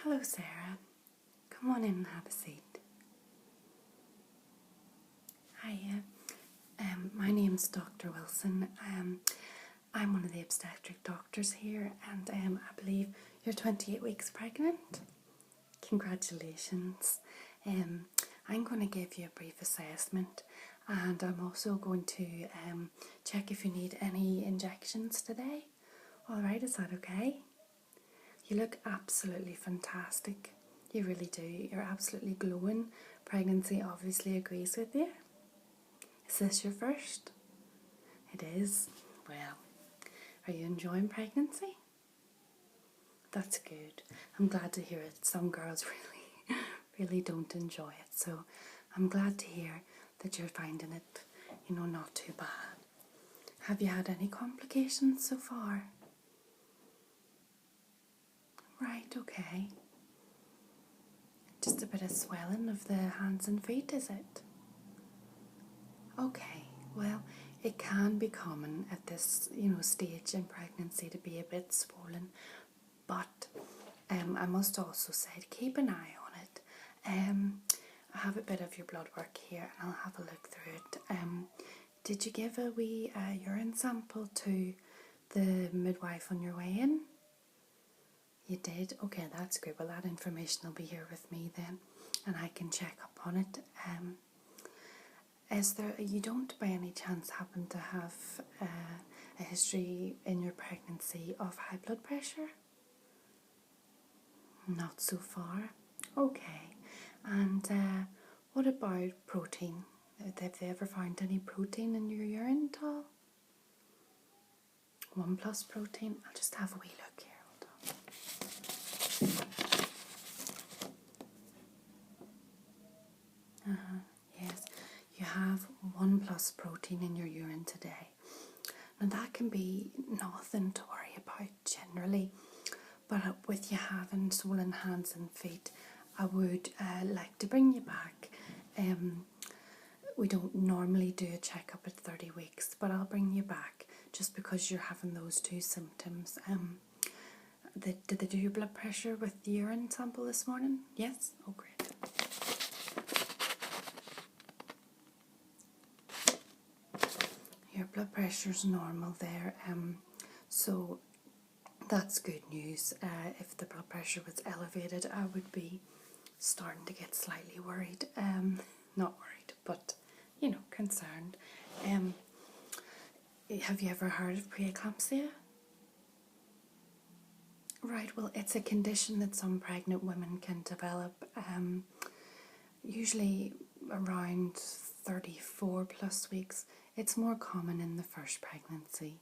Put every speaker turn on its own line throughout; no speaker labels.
Hello, Sarah. Come on in and have a seat. Hiya. My name's Dr. Wilson. I'm one of the obstetric doctors here, and I believe you're 28 weeks pregnant. Congratulations. I'm going to give you a brief assessment, and I'm also going to check if you need any injections today. Alright, is that okay? You look absolutely fantastic. You really do. You're absolutely glowing. Pregnancy obviously agrees with you. Is this your first? It is. Well, are you enjoying pregnancy? That's good. I'm glad to hear it. Some girls really don't enjoy it. So I'm glad to hear that you're finding it, not too bad. Have you had any complications so far? Right, okay. Just a bit of swelling of the hands and feet, is it? Okay, well, it can be common at this, stage in pregnancy to be a bit swollen, but I must also say to keep an eye on it. I have a bit of your blood work here, and I'll have a look through it. Did you give a wee urine sample to the midwife on your way in? You did? Okay, that's good. Well, that information will be here with me then, and I can check up on it. You don't by any chance happen to have a history in your pregnancy of high blood pressure? Not so far. Okay. And what about protein? Have they ever found any protein in your urine at all? 1+ protein? I'll just have a wee look here. Hold on. Yes, you have 1+ protein in your urine today. Now that can be nothing to worry about generally, but with you having swollen hands and feet, I would like to bring you back. We don't normally do a checkup at 30 weeks, but I'll bring you back just because you're having those two symptoms. Did they do your blood pressure with the urine sample this morning? Yes? Oh, great. Your blood pressure's normal there, so that's good news. If the blood pressure was elevated, I would be starting to get slightly worried. Not worried, but concerned. Have you ever heard of preeclampsia? Right, well, it's a condition that some pregnant women can develop, usually around 34+ weeks. It's more common in the first pregnancy.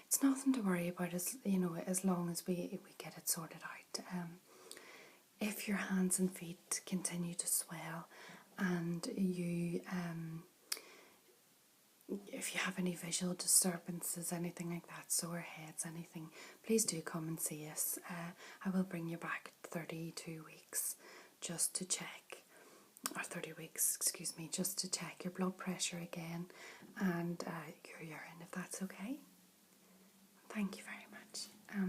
It's nothing to worry about as long as we get it sorted out. If your hands and feet continue to swell and if you have any visual disturbances, anything like that, sore heads, anything, please do come and see us. I will bring you back at 32 weeks just to check, or 30 weeks, excuse me, just to check your blood pressure again and your urine, if that's okay. Thank you very much. Let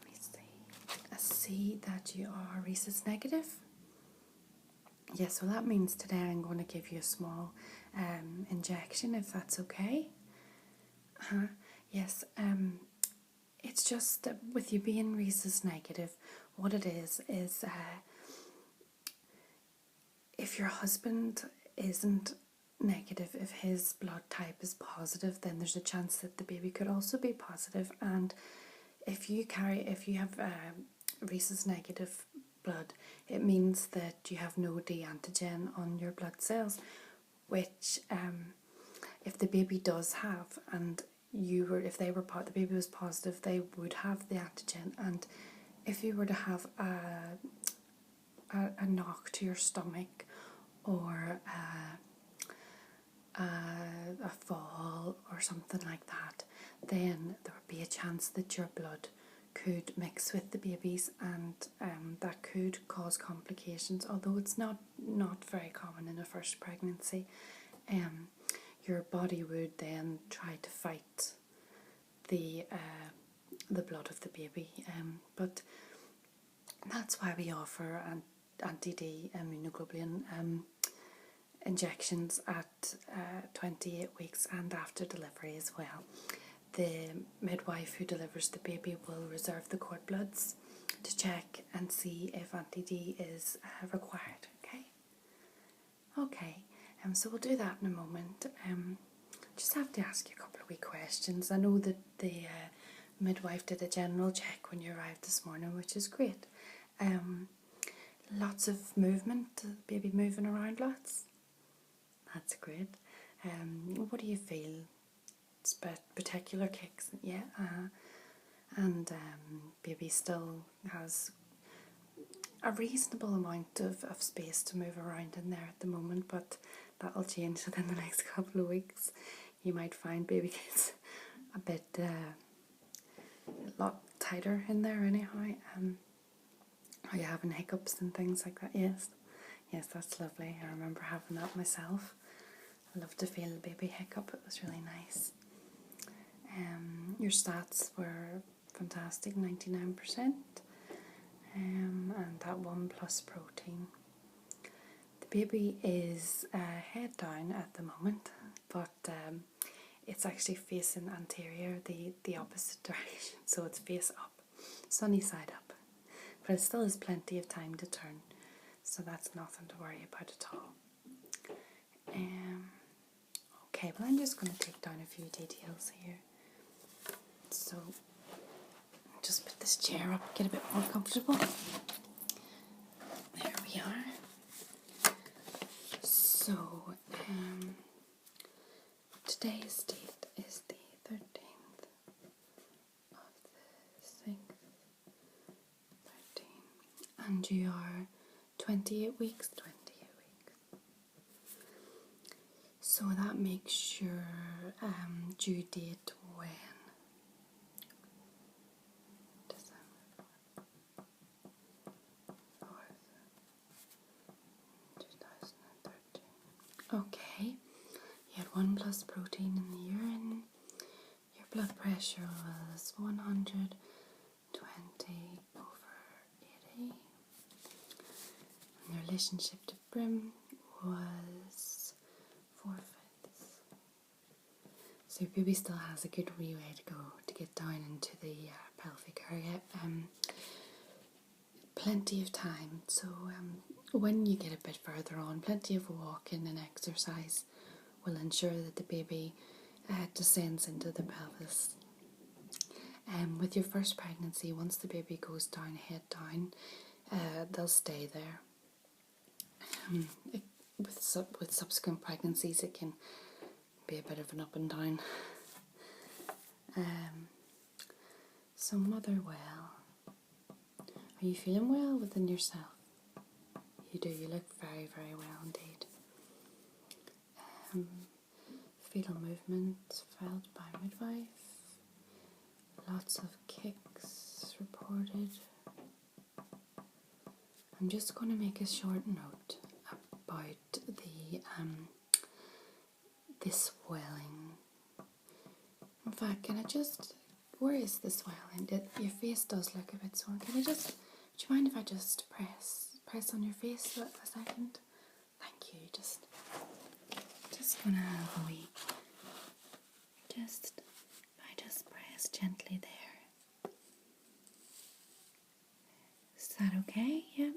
me see. I see that you are rhesus negative. Yes, well that means today I'm going to give you a small injection, if that's okay. Yes, it's just that with you being rhesus negative, what it is if your husband isn't negative, if his blood type is positive, then there's a chance that the baby could also be positive. And if you have rhesus negative blood, it means that you have no D antigen on your blood cells, which if the baby does have, and the baby was positive, they would have the antigen. And if you were to have a knock to your stomach, or a fall or something like that, then there would be a chance that your blood could mix with the baby's, and that could cause complications, although it's not very common in a first pregnancy. Your body would then try to fight the the blood of the baby. But that's why we offer anti-D immunoglobulin injections at 28 weeks and after delivery as well. The midwife who delivers the baby will reserve the cord bloods to check and see if anti-D is required. Okay, so we'll do that in a moment. Just have to ask you a couple of wee questions. I know that the midwife did a general check when you arrived this morning, which is great. Lots of movement, baby moving around lots. That's great. What do you feel? It's particular kicks, yeah. And baby still has a reasonable amount of space to move around in there at the moment, but that'll change within the next couple of weeks. You might find baby gets a bit, a lot tighter in there anyhow. Are you having hiccups and things like that? Yes, that's lovely. I remember having that myself. I love to feel a baby hiccup. It was really nice. Your stats were fantastic, 99%. And that 1+ protein. The baby is head down at the moment, but it's actually facing anterior, the opposite direction, so it's face up, sunny side up. But it still has plenty of time to turn, so that's nothing to worry about at all. Okay, well I'm just going to take down a few details here. So just put this chair up, get a bit more comfortable. There we are. So, today's date is the 13th of the 6th, 13, and you are 28 weeks, 28 weeks. So that makes your due date when? Okay, you had 1+ protein in the urine, your blood pressure was 120/80, and your relationship to Brim was 4/5. So your baby still has a good wee way to go to get down into the pelvic area. Plenty of time, so when you get a bit further on, plenty of walking and exercise will ensure that the baby descends into the pelvis. With your first pregnancy, once the baby goes down, head down, they'll stay there. With subsequent pregnancies, it can be a bit of an up and down. So mother well. Are you feeling well within yourself? You do, you look very, very well indeed. Fetal movement felt by midwife. Lots of kicks reported. I'm just going to make a short note about the swelling. In fact, can I just, where is the swelling? Your face does look a bit swollen. Can I just, do you mind if I just press on your face for a second? Thank you. Just gonna have a wee. I just press gently there. Is that okay? Yeah.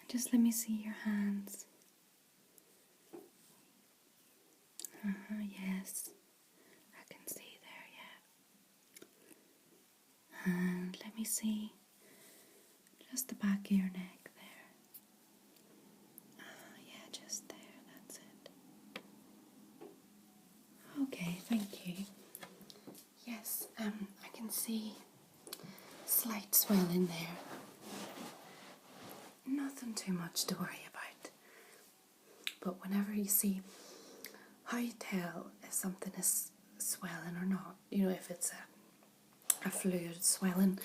Just let me see your hands. Yes. I can see there, yeah. And let me see just the back of your neck there. Yeah, just there, that's it. Okay, thank you. Yes, I can see slight swelling there. Nothing too much to worry about. But whenever you see, how you tell if something is swelling or not, you know, if it's a fluid swelling,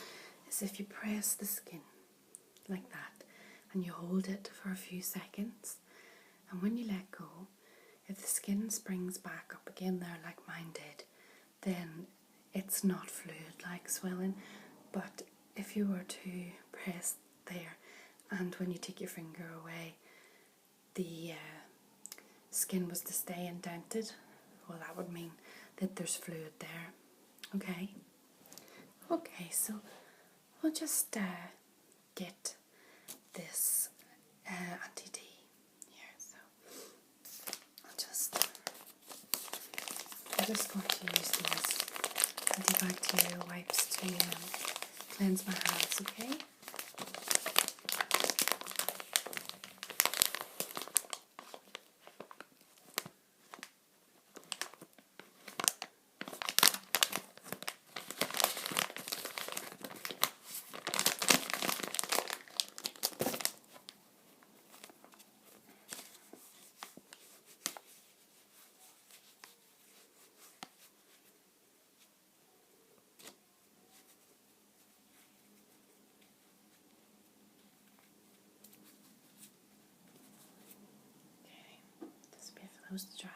is if you press the skin like that and you hold it for a few seconds, and when you let go, if the skin springs back up again there like mine did, then it's not fluid like swelling, but if you were to press there and when you take your finger away the skin was to stay indented, well, that would mean that there's fluid there. Okay? Okay, so we'll just get this anti-D here. So I'm just going to use these antibacterial wipes to cleanse my hands, okay? Just wait for those to dry.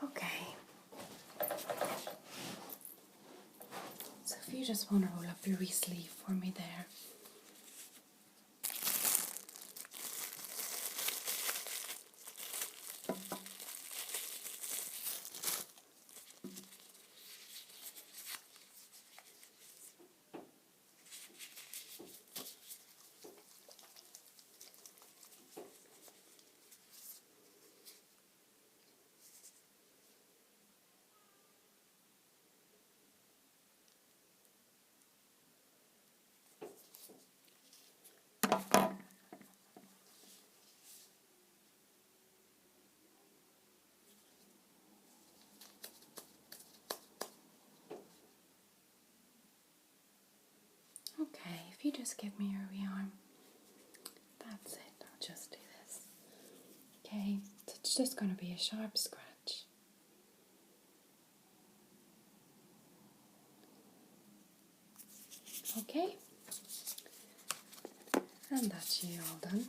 Okay. So if you just want to roll up your wee sleeve for me there. Okay, if you just give me your wee arm, that's it. I'll just do this. Okay, so it's just going to be a sharp scratch. Okay, and that's you all done.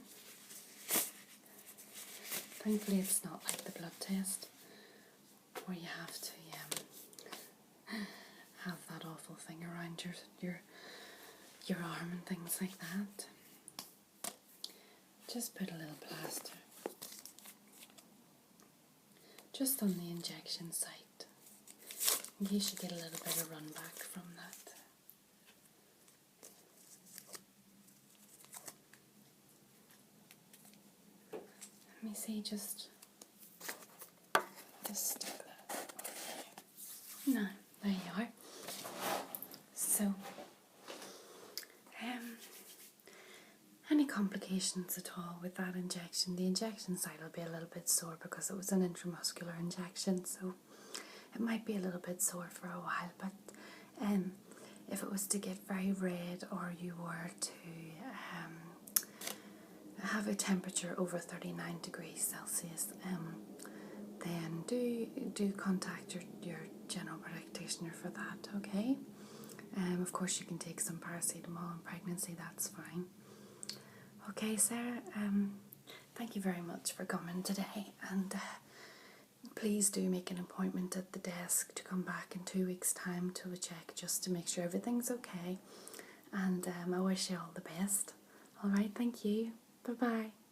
Thankfully it's not like the blood test where you have to have that awful thing around your arm and things like that. Just put a little plaster just on the injection site in case you get a little bit of run back from that. Let me see, just stick that over there. No, there you are. So, any complications at all with that injection? The injection site will be a little bit sore because it was an intramuscular injection, so it might be a little bit sore for a while, but if it was to get very red or you were to have a temperature over 39 degrees Celsius, then do contact your general practitioner for that, okay? Of course you can take some paracetamol in pregnancy, that's fine. Okay, Sarah, thank you very much for coming today, and please do make an appointment at the desk to come back in 2 weeks' time to a check just to make sure everything's okay, and I wish you all the best. Alright, thank you. Bye-bye.